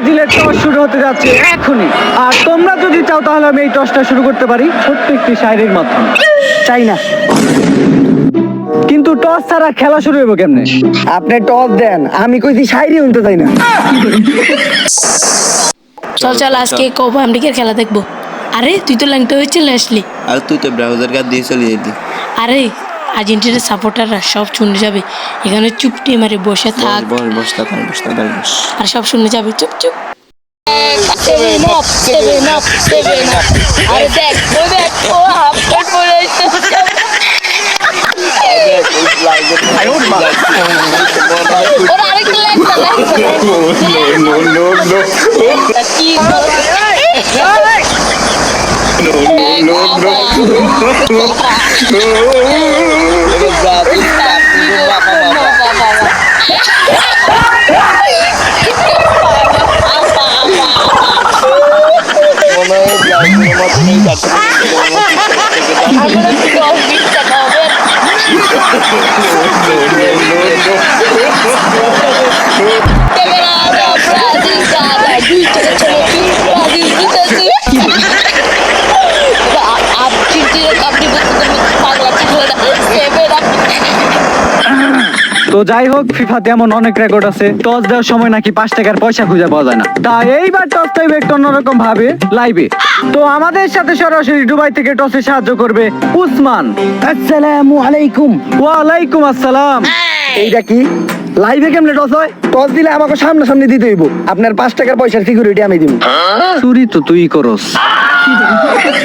ব্রাজিলের টস শুরু হতে যাচ্ছে এখনই। আর তোমরা যদি চাও তাহলে আমি এই টসটা শুরু করতে পারি ছোট্ট একটি শায়রির মাধ্যমে। চাই না, কিন্তু টস ছাড়া খেলা শুরু হইব কেমনে? আপনি টস দেন, আমি কইছি শায়রি হইতে চাই না। চল চল আজকে কোপা আমেরিকার খেলা দেখবো। আরে তুই তো ল্যাংটা হয়ে চলে আসলি। আর তুই তো ব্রাউজার কার্ড দিয়ে চলে যেতি। আরে আর্জেন্টিনার সাপোর্টাররা সব শুনে যাবে, এখানে চুপটি মারে বসে থাক। আর সব শুনে যাবে, চুপ চুপ। আরে দেখ ও দেখ ও হাফ প্যান্ট পরে আসছে। ওরা আরেকটা ল্যাংটা কি তো যাই হোক, ফিফাতে এমন অনেক রেকর্ড আছে, টস দেওয়ার সময় নাকি 5 টাকার পয়সা খুঁজে পাওয়া যায় না। তাই এইবার টস টাইবে একটু অন্যরকম ভাবে লাইভে। তো আমাদের সাথে সরাসরি দুবাই থেকে টসে সাহায্য করবে উসমান। আসসালামু আলাইকুম। ওয়ালাইকুম আসসালাম। এইটা কি লাইভে কেমনে টস হয়? টস দিলে আমাকে সামনাসামনি দিতে হইব। আপনার 5 টাকার পয়সার সিকিউরিটি আমি দিব। চুরি তো তুই করস।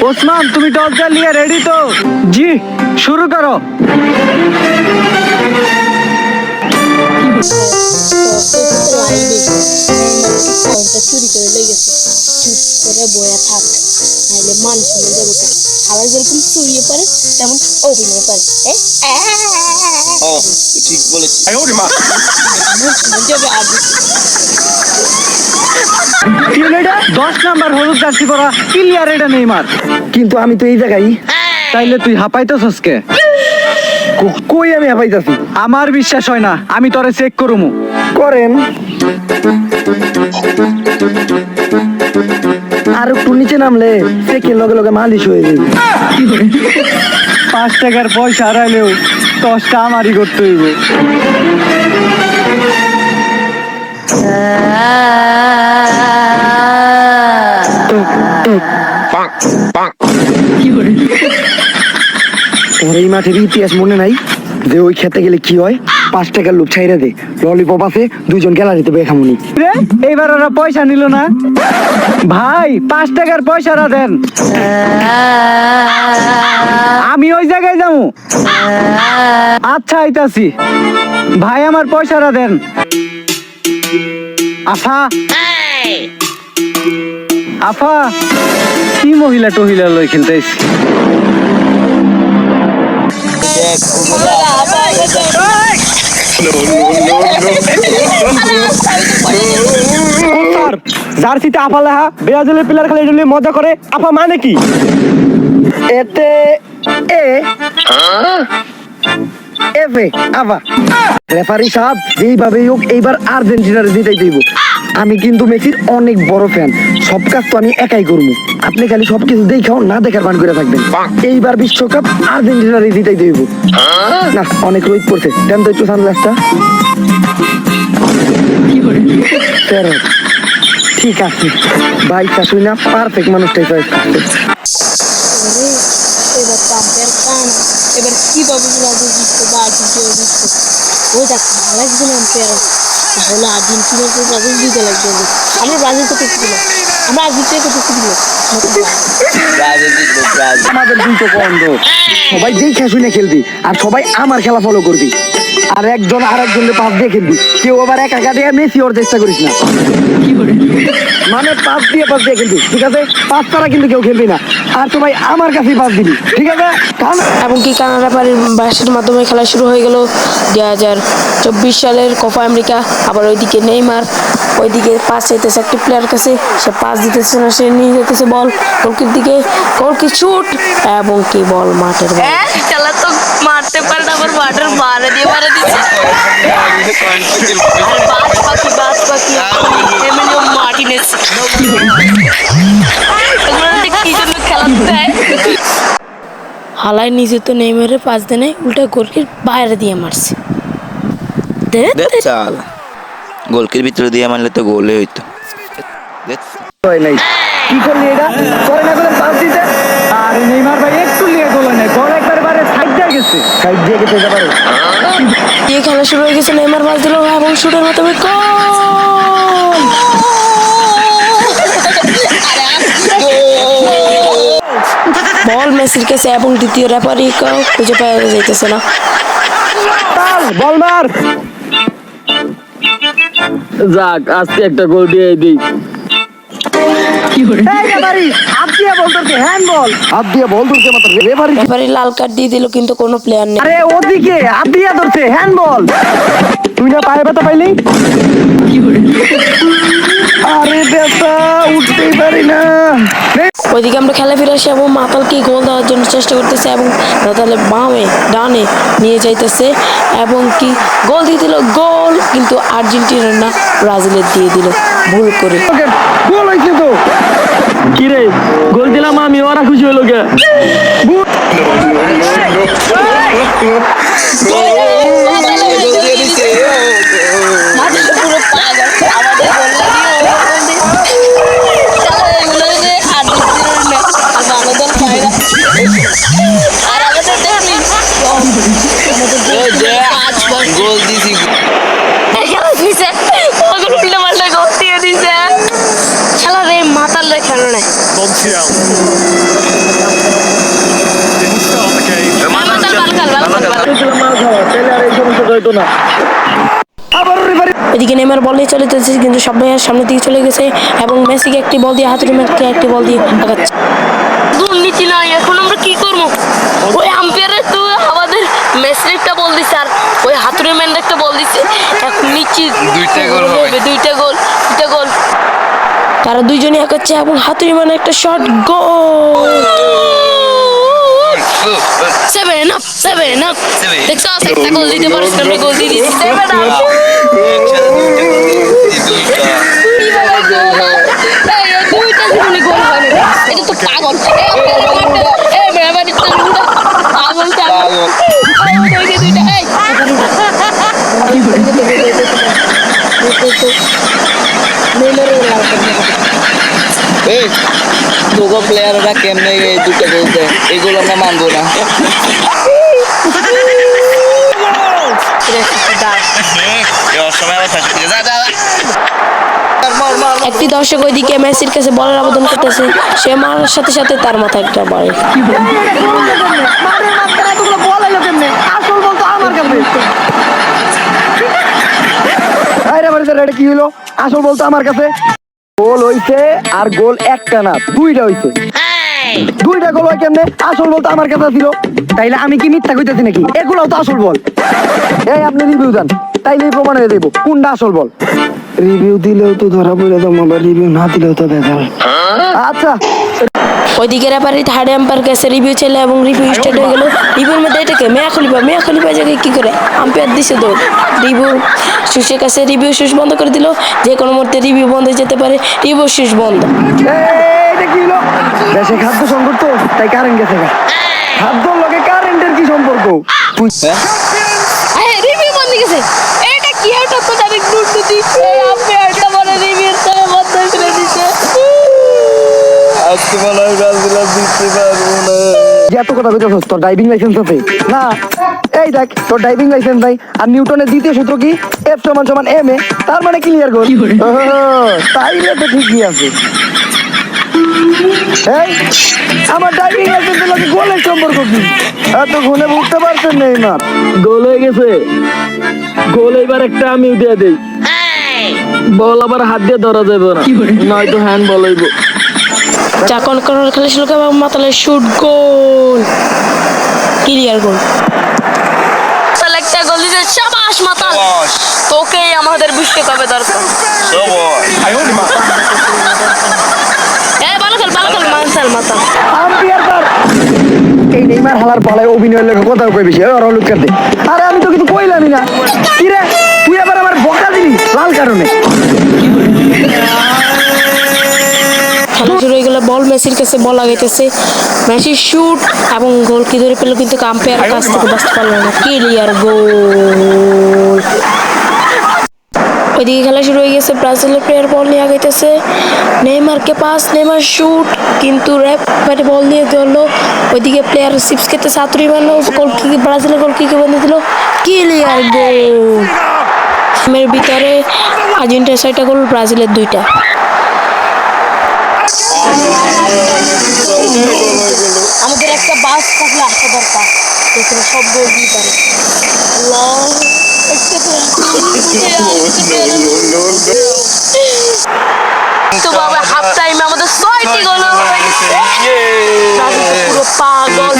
ওসমান, তুমি টস দেওয়ার লিয়ে রেডি তো? জি, শুরু করো। চুরি করে লেগেছে, চুপ করে বয়া থাক, নাহলে মান শুনে যাবে। খাবার যেরকম চুরিয়ে পারে তেমন অভিনয় পারে। ঠিক বলেছিস। যাবে আর 10 নাম্বার হলুদ জার্সি পরা ক্লিয়ার, এটা নেইমার। কিন্তু আমি তো এই জায়গায়। তাইলে তুই হাঁপাইতেছস কে? কই আমি হাঁপাইতাছি? আমার বিশ্বাস হয় না, আমি তোরে চেক করুমু। করেন। আর একটু নিচে নামলে চেকের লগে লগে মালিশ হয়ে যাবে। 5 টাকার পয়সা হারাইলেও টসটা আমারই করতে হইব। তোর এই মাঠের ইতিহাস মনে নাই যে ওই খেতে গেলে কি হয়? 5 টাকার লোক ছাইরা দে, ললিপপ আছে, 2 জন গ্যালারিতে বেখামুনি। রে, এইবার ওরা পয়সা নিল না। ভাই, 5 টাকার পয়সাটা দেন, আমি ওই জায়গায় যাবো। আচ্ছা, আইতাছি। ভাই, আমার পয়সাটা দেন। আফা, আফা, কি মহিলা টহিলা লই খেলতে আইছি। জার্সিতে আফা লেখা, ব্রাজিলের প্লেয়ার খালি এটা নিয়ে মজা করে। আফা মানে কি? এতে এ এফে আফা। রেফারি সাহেব, যেইভাবে হোক এইবার আর্জেন্টিনার জিতাই দিব। আমি কিন্তু মেসির অনেক বড় ফ্যান, সব কাজ তো আমি একাই করবো। আপনি খালি সবকিছু দেখাও, না দেখার ভান করে থাকবেন। এইবার বিশ্বকাপ আর্জেন্টিনার জিতাই দিব। না, অনেক রোদ পড়ছে, দেন তো একটু সানগ্লাসটা। ঠিক আছে ভাই, শাশুড়ি না পারফেক্ট মানুষটাই চয়েস করছে। এবার পাম্পের কান, এবার কিভাবে ব্রাজিল জিততো বা আর্জেন্টিনা জিততো। ওই দেখ ভালো একজন আম্পায়ার তাহলে আর্জেন্টিনাকে ব্রাজিল জিতে লাগবে। আমরা ব্রাজিল তো করতে দিল, আমরা আর্জেন্টিনাকে করতে দিল। আমাদের 2 চোখ অন্ধ, সবাই যেই খেলা খেলবি আর সবাই আমার খেলা ফলো করবি। আর একজন আর একজনের পাস দিয়ে খেলবি, কেউ আবার একা একা দিয়ে মেসি ওর চেষ্টা করিস না। মানে পাস দিয়ে খেলবি, ঠিক আছে? পাস ছাড়া কিন্তু কেউ খেলবি না। আর সবাই আমার কাছেই পাস দিবি, ঠিক আছে? এমনকি কানাডা বাসের মাধ্যমে খেলা শুরু হয়ে গেল 2024 সালের কোপা আমেরিকা। আবার ওইদিকে নেইমার, ওইদিকে পাস চাইতেছে একটি প্লেয়ার কাছে, সে পাস দিতেছে না, সে নিয়ে যেতেছে বল গোলকির দিকে, গোলকি শুট এবং কি বল মাঠের বাইরে। খেলা তো মারতে পাল্টা আবার ওয়াটার মারে দিচ্ছে আর বাদ বাকি এমিলিও মার্টিনেজ এগুলো কি জন্য খেলা দেয় হালাই নিজে তো নেইমারের পাস দেয় নাই উল্টা গোলকির বাইরে দিয়ে মারছে চাল গোলকির ভিতরে দিয়ে মারলে তো গোলে হইতো হয় নাই কি করলি এটা করে না করে পাস দিতে আরে নেইমার ভাই একটু লিয়ে গোল নাই, গোল একবারে বাইরে সাইড দিয়ে গেছে। সাইড দিয়ে গেছে একেবারে দিয়ে খেলা শুরু হয়ে গেছে নেইমার পাস দিল এবং শুটের মাধ্যমে গোল বল মেসির কাছে এবং দ্বিতীয় রেফারি খুঁজে পাওয়া যাইতেছে না বল মার। যাক আজকে একটা গোল দিয়ে দিই। এই রেফারি হাত দিয়ে বল ধরছে হ্যান্ডবল হাত দিয়ে বল ধরছে মাত্র রেফারি রেফারি লাল কার্ড দিয়ে দিল কিন্তু কোনো প্লেয়ার নেই আরে ওদিকে হাত দিয়ে ধরছে হ্যান্ডবল তুই না পায়ে ব্যথা পাইলি আরে ব্যথা উঠতেই পারি না ওইদিকে আমরা খেলা ফিরে আসি এবং মাতালকে গোল দেওয়ার জন্য চেষ্টা করতেছে এবং মাতালে বামে ডানে নিয়ে যাইতেছে এবং কি গোল দিয়ে দিল গোল কিন্তু আর্জেন্টিনার না ব্রাজিলের দিয়ে দিল ভুল করে গোল হইছে তো কি রে গোল দিলাম আমি, ওরা খুশি হলো গে। গোল দিছি খেলা রে মাতাল রে খেলো না Montiel. Didn't start the game. তাহলে আর এই সমস্যাটা হইতো না আবার রেফারি এদিকে নেইমার বল নিয়ে চলে যেতেছে কিন্তু সব ভাইয়ার সামনে দিকে চলে গেছে এবং মেসিকে একটি বল দিয়ে হাতুড়ি ম্যাচকে একটি বল দিয়ে আগাচ্ছে দুর্নীতি নাই এখন আমরা কি করবো ওই আম্পায়ারের তো আমাদের মেসির একটা বল দিচ্ছে আর ওই হাতুড়ি ম্যান একটা বল দিচ্ছে এখন নিশ্চিত দুইটা গোল হবে। দুইটা গোল তারা দুইজনই আগাচ্ছে এবং হাতুড়ি ম্যান একটা শট গোল 7 আপ দেখছো একটা গোল দিতে পারিস আমরা গোল দিয়ে দিচ্ছি 7 আপ দুইটা জীবনে গোল হয় না এটা তো পাগল দুটো প্লেয়াররা কেমনে এই দুটো গোল দেয় এগুলো আমরা মানবো না একটি দর্শক ওইদিকে মেসির কাছে বলের আবেদন করতেছে সে মারার সাথে সাথে তার মাথায় একটা বাড়ি বল এলো কেমনে আসল বল তো আমার কাছে এই রেফারি স্যার এটা কি হলো আসল বল তো আমার কাছে গোল হইছে আর গোল একটা না দুইটা হইছে দুইটা গোল হয় কেমনে আসল বল তো আমার কাছে ছিল তাইলে আমি কি মিথ্যা কইতেছি নাকি এগুলাও তো আসল বল এই আপনি রিভিউ দেন তাইলেই প্রমাণ হয়ে দেবো কোনটা আসল বল রিভিউ দিলেও তো ধরা পড়ে তো আবার রিভিউ না দিলেও তো বেজাল আচ্ছা ওইদিকে রেফারি থার্ড আম্পায়ার কাছে রিভিউ ছেলে এবং রিভিউ স্টার্ট হয়ে গেল রিভিউর মধ্যে এটাকে মেয়া খলিফা জায়গায় কি করে আম্পায়ার দিছে তো রিভিউ সুশের কাছে রিভিউ শেষ বন্ধ করে দিল যে কোনো মুহূর্তে রিভিউ বন্ধ হয়ে যেতে পারে রিভিউ শেষ বন্ধ এটা কি হলো দেশে খাদ্য সংকট তো তাই কারেন্ট গেছে খাদ্যর লগে কারেন্টের কি সম্পর্ক রিভিউ বন্ধ গেছে এটা কি এটা তো ডাইরেক্ট গুড দিছে আম্পায়ারটা বলে রিভিউ করে বন্ধ করে দিছে আজকে মনে হয় ব্রাজিল জিততে পারবো না এত কথা কইতেছস তোর ড্রাইভিং লাইসেন্স আছে না এই দেখ তোর ড্রাইভিং লাইসেন্স নাই আর নিউটনের দ্বিতীয় সূত্র কি F = ma তার মানে ক্লিয়ার গোল তাইলে তো ঠিকই আছে এই আমার ড্রাইভিং লাইসেন্সের লগে গোলের সম্পর্ক কি এত গুনে বুঝতে পারছেন না না গোল হয়ে গেছে, গোল এবার একটা আমি উঠিয়ে দেই। বল আবার হাত দিয়ে ধরা যাবে না, নয়তো হ্যান্ড বল হইব। চাকন করার খেলা শুরু করে মাতালে শুট গোল ক্লিয়ার গোল একটা গোল দিতে শাবাশ মাতাল তোকে আমাদের বিশ্বকাপে দরকার ভালো খেল মাতাল আম্পায়ার এই নেইমার আপনার হালার পালায় অভিনয়ের লেগে কথা কই বেশি ওর লুকার দে। আরে আমি তো কিছু কইলামই না। কি রে তুই আবার আমার বকা দিলি লাল কারণে। খেলা শুরু হয়ে গেলে বল মেসির কাছে বল লাগাইতেছে, মেসি শুট এবং গোল কি ধরে পেলো কিন্তু আম্পায়ার কাছ থেকে বাঁচতে পারলো না, ক্লিয়ার গোল। ওইদিকে খেলা শুরু হয়ে গেছে, ব্রাজিলের প্লেয়ার বল নিয়ে আগাইতেছে, নেইমারকে পাস, নেইমার শুট কিন্তু রেফারি বল দিয়ে ধরলো। ওইদিকে প্লেয়ার সিপস খেতে সাতুরি মারলো, গোলকিকে ব্রাজিলের গোলকিকে বেঁধে দিল, ক্লিয়ার গোল। এর ভিতরে আর্জেন্টিনার 6টা গোল, ব্রাজিলের 2টা। আমাদের একটা বাস থাকলে আসা দরকার, যেখানে সব গোল দিয়ে পারে। তো বাবা হাফ টাইমে আমাদের 6টি গোল পুরো পাগল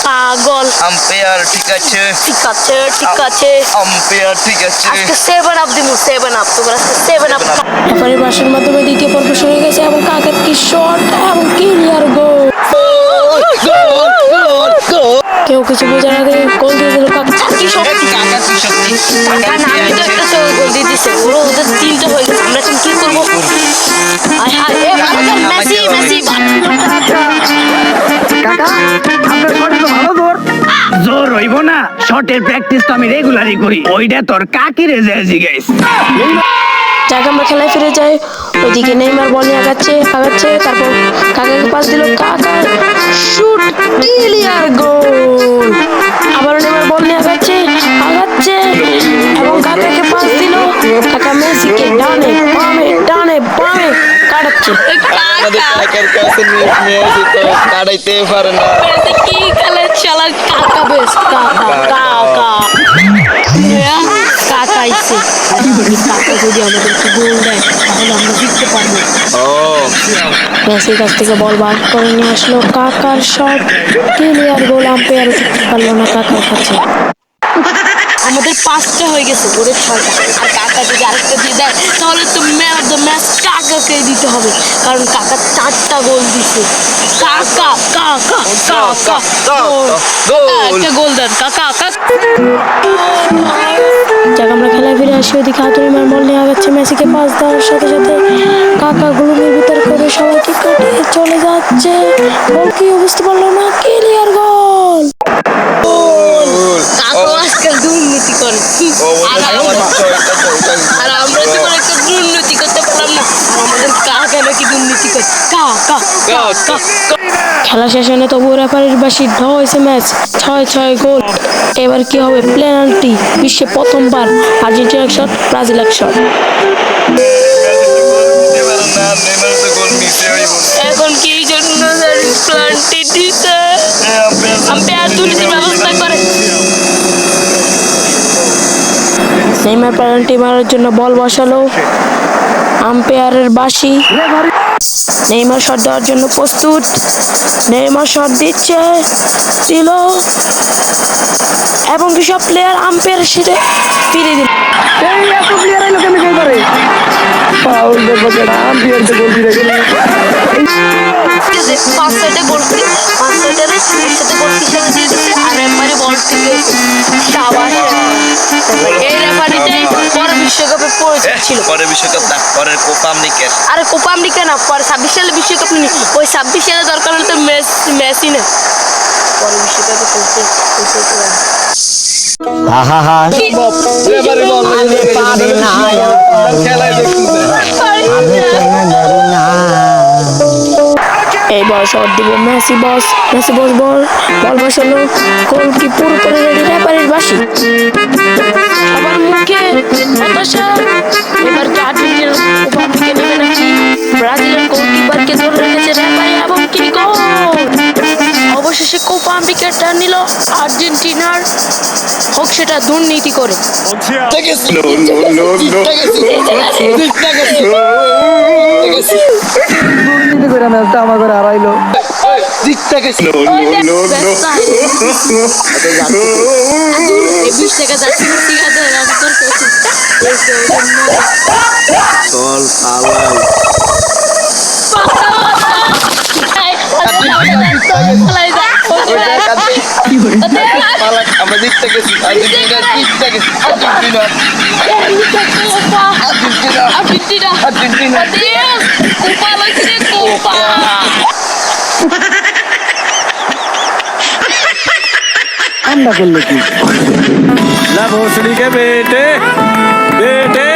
পাগল। আম্পায়ার ঠিক আছে, ঠিক আছে ঠিক আছে, আম্পায়ার ঠিক আছে। আজকে 7 আপ দিমু, 7 আপ। তোমরা আজকে 7 আপ। রেফারির বাসের মাধ্যমে দ্বিতীয় পর্ব শুরু হয়ে গেছে এবং কাকের কি শট এবং ক্লিয়ার গোল। কেউ কিছু বোঝার আগে গোল দিয়ে দিল কাকা। কি শক্তি কাকা, কি শক্তি! আমি তো একটা গোল দিয়ে দিছে, ওরা ওদের 3টা হয়ে গেছে। আমরা এখন কি করবো? আয় হায়, এ মেসি মেসি। কাকা আপনার শট তো ভালো দূর। জোর হইব না, শটের প্র্যাকটিস তো আমি রেগুলারই করি। ওইটা তোর কাকিরে যায় জিগাইস। যাক আমরা খেলায় ফিরে যাই। ওইদিকে নেইমার বল নিয়ে আগাচ্ছে, তারপর কাকাকে পাস দিল, কাকা শুট, ক্লিয়ার গোল। আবার নেইমার বল নিয়ে আগাচ্ছে এবং কাকাকে পাস দিল, কাকা মেসিকে ডানে বামে কাটাচ্ছে। আমাদের টাকার কাছে মেসি তো কাটাইতে পারে না। কি খেলে চালা, কাকা বেশ, কাকা কাকাইছে। কাকা যদি আমাদেরকে গোল দেয় তাহলে আমরা জিততে পারবো। মেসির কাছ থেকে বল বার করে নিয়ে আসলো, কাকার শট, ক্লিয়ার গোল। আম্পায়ার জিততে পারলো না কাকার কাছে। আমাদের 5টা হয়ে গেছে, ওদের 6টা। আর কাকা যদি আরেকটা দিয়ে দেয় তাহলে তো ম্যান অফ দ্য ম্যাচ কাকাকে দিতে হবে, কারণ কাকা 4টা গোল দিছে। কাকা কাকা কাকা একটা গোল দেন কাকা। যাক আমরা খেলায় ফিরে আসি। ওদিকে হাতুড়িমার বল নিয়ে আগাচ্ছে, মেসিকে পাস দেওয়ার সাথে সাথে কাকা গ্লুমের ভিতর করে সবাইকে কাটিয়ে চলে যাচ্ছে। বল কি বুঝতে পারলো না, ক্লিয়ার গোল। কাকা আজকাল দুর্নীতি করে, আর আমরা তো কোনো একটা দুর্নীতি করতে পারলাম না। আমাদের কাকা নাকি দুর্নীতি করে। খেলা শেষ হয় না, তবুও রেফারির বাসি ড্র হয়েছে ম্যাচ, 6-6 গোল। এবার কি হবে? পেনাল্টি। বিশ্বে প্রথমবার আর্জেন্টিনা 1 শট, ব্রাজিল 1 শট। এখন কি জন্য পেনাল্টি দিতে? আম্পায়ার দুর্নীতির ব্যবস্থা করে। নেইমার পেনাল্টি মারার জন্য বল বসালো, আম্পায়ারের বাঁশি। নেইমার শট দেওয়ার জন্য প্রস্তুত, নেইমার শট দিচ্ছে, দিল এবং কি সব প্লেয়ার আম্পায়ারের সাথে ফিরে দিল। এই এত প্লেয়ার আইলো কেমনে কই পারে? ফাউল দেখো কেডা আম্পায়ার তো গোল দিয়ে গেল। 5 সাইডে গোল করে, 5 সাইডের সাথে গোল কিসে দিয়ে দিচ্ছে, আর রেফারি বল থেকে শাবাশ। এই রেফারিটাই পরে বিশ্বকাপে পরিচিত ছিল। পরে বিশ্বকাপ না, পরে কোপা আমেরিকা। আরে কোপা আমেরিকা না, পরে 26 সালে বিশ্বকাপ নিয়ে, ওই 26 সালে দরকার হলে তো মেসি না, পরে বিশ্বকাপে খেলতে এই বল শট দিব, মেসি বল বসালো, গোল কি পুরোপুরি রেডি, রেফারির বাঁশি। সবার মুখে হতাশা। এবার কি আর্জেন্টিনার কোপা থেকে নেবে নাকি? ব্রাজিলের গোলকিপারকে ধরে রেখেছে রেফারি এবং কি গোল! অবশেষে কোপা আমেরিকাটা নিল আর্জেন্টিনার, হোক সেটা দুর্নীতি করে। দুর্নীতি করে ম্যাচটা আমার ঘরে হারাইলো। ওইটা কাছে পালা আমরা জিততে গেছি আর্জেন্টিনা জিততে গেছি আর্জেন্টিনা আর্জেন্টিনা আর্জেন্টিনা আমরা করলো কি La भोसड़ी के बेटे बेटे